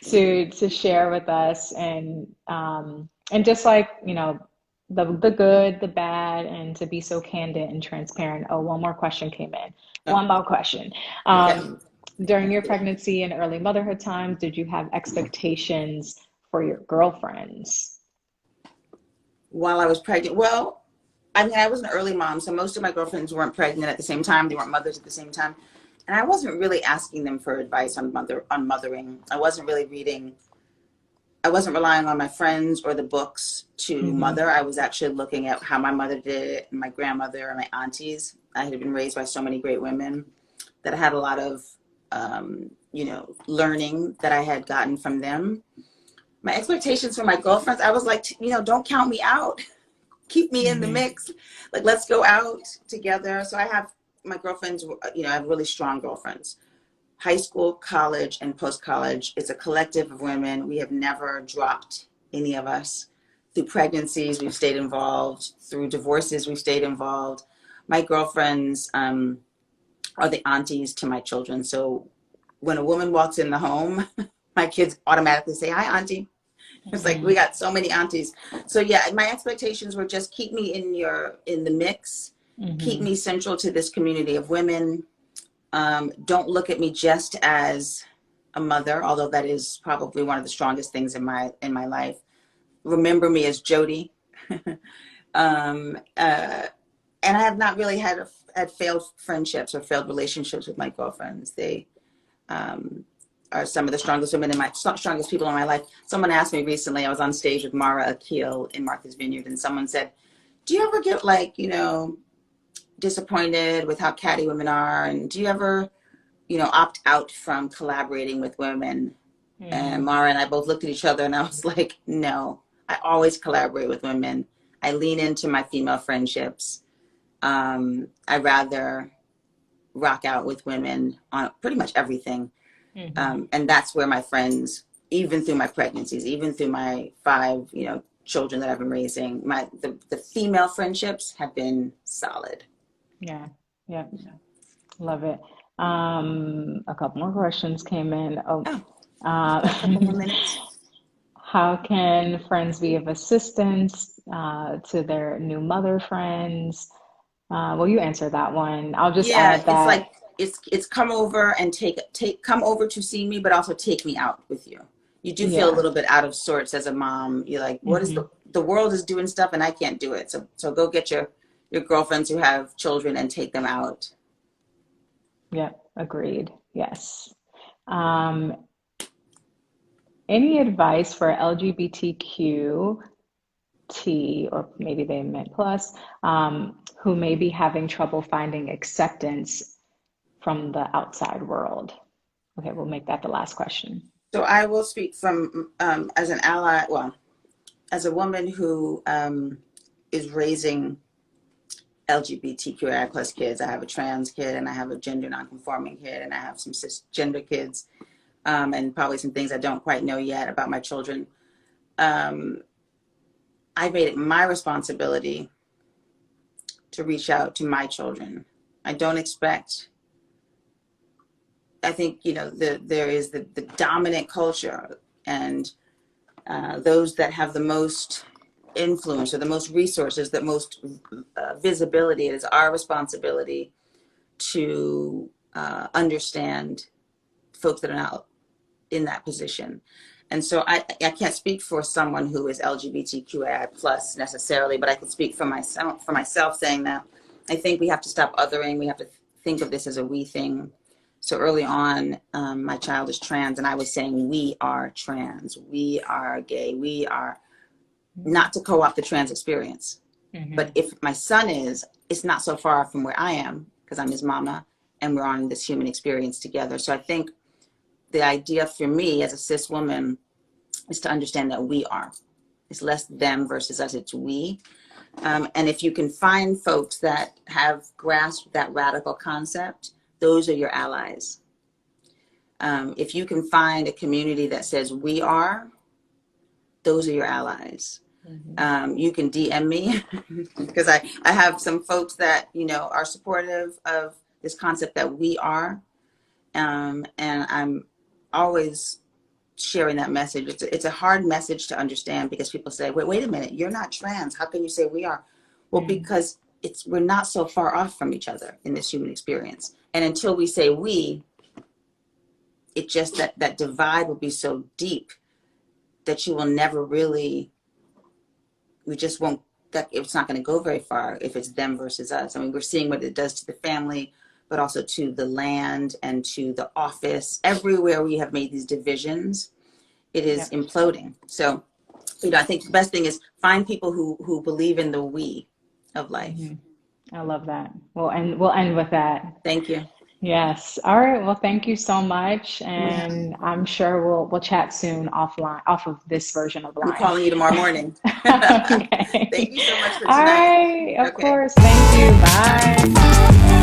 to share with us and just like, the good, the bad, and to be so candid and transparent. Oh, one more question came in. Oh, One more question. okay. During your pregnancy and early motherhood times, did you have expectations for your girlfriends? While I was pregnant, well, I mean, I was an early mom, so most of my girlfriends weren't pregnant at the same time. They weren't mothers at the same time, and I wasn't really asking them for advice on mothering. I wasn't really reading. I wasn't relying on my friends or the books to Hmm. mother. I was actually looking at how my mother did it, and my grandmother and my aunties. I had been raised by so many great women that I had a lot of, learning that I had gotten from them. My expectations for my girlfriends, I was like, don't count me out. Keep me in the Hmm. mix. Like, let's go out together. So I have my girlfriends, I have really strong girlfriends. High school, college, and post college. It's a collective of women. We have never dropped any of us. Through pregnancies, we've stayed involved. Through divorces, we've stayed involved. My girlfriends are the aunties to my children. So when a woman walks in the home, my kids automatically say, "Hi, auntie." It's like we Hmm. got so many aunties. So yeah, my expectations were just keep me in the mix, keep Hmm. me central to this community of women. Don't look at me just as a mother, although that is probably one of the strongest things in my life. Remember me as Jodie. um, uh, and I have not really had failed friendships or failed relationships with my girlfriends. They um, are some of the strongest women strongest people in my life. Someone asked me recently, I was on stage with Mara Akil in Martha's Vineyard, and someone said, do you ever get disappointed with how catty women are? And do you ever, opt out from collaborating with women? And Mara and I both looked at each other and I was like, no, I always collaborate with women. I lean into my female friendships. I rather rock out with women on pretty much everything. And that's where my friends, even through my pregnancies, even through my 5, children that I've been raising, the female friendships have been solid. Yeah. Yeah. Love it. A couple more questions came in. Oh, a couple more minutes. How can friends be of assistance to their new mother friends? Well, you answered that one. I'll just Yeah, add it's that. like it's come over and come over to see me, but also take me out with you. You do feel a Yeah. little bit out of sorts as a mom. You're like, what is Hmm. the world is doing stuff and I can't do it. So go get your girlfriends who have children and take them out. Yeah. Agreed. Yes. Um, any advice for LGBTQ T, or maybe they meant plus, who may be having trouble finding acceptance from the outside world? Okay, we'll make that the last question. So I will speak from as an ally, well, as a woman who is raising LGBTQI plus kids. I have a trans kid and I have a gender nonconforming kid and I have some cisgender kids, and probably some things I don't quite know yet about my children. I made it my responsibility to reach out to my children. I don't expect, I think, there is the dominant culture and those that have the most influence or the most resources, the most visibility. It is our responsibility to understand folks that are not in that position. And so I can't speak for someone who is LGBTQI plus necessarily, but I can speak for myself saying that I think we have to stop othering. We have to think of this as a we thing. So early on, my child is trans and I was saying, we are trans, we are gay, we are, not to co-opt the trans experience. But if my son is, it's not so far from where I am because I'm his mama and we're on this human experience together. So I think the idea for me as a cis woman is to understand that we are. It's less them versus us, it's we. And if you can find folks that have grasped that radical concept, those are your allies. If you can find a community that says we are, those are your allies. You can DM me because I have some folks that, are supportive of this concept that we are. And I'm always sharing that message. It's a hard message to understand because people say, wait a minute, you're not trans. How can you say we are? Well, because we're not so far off from each other in this human experience. And until we say we, it just that divide will be so deep that you will never really, we just won't, that it's not going to go very far if it's them versus us. I mean, we're seeing what it does to the family, but also to the land and to the office. Everywhere we have made these divisions, it is imploding. So, I think the best thing is find people who believe in the we of life. I love that. We'll end with that. Thank you. Yes. All right. Well, thank you so much. And I'm sure we'll chat soon offline, off of this version of I'm Line. calling you tomorrow morning. Okay. Thank you so much for All tonight. right. Of Okay. course. Thank you. Bye.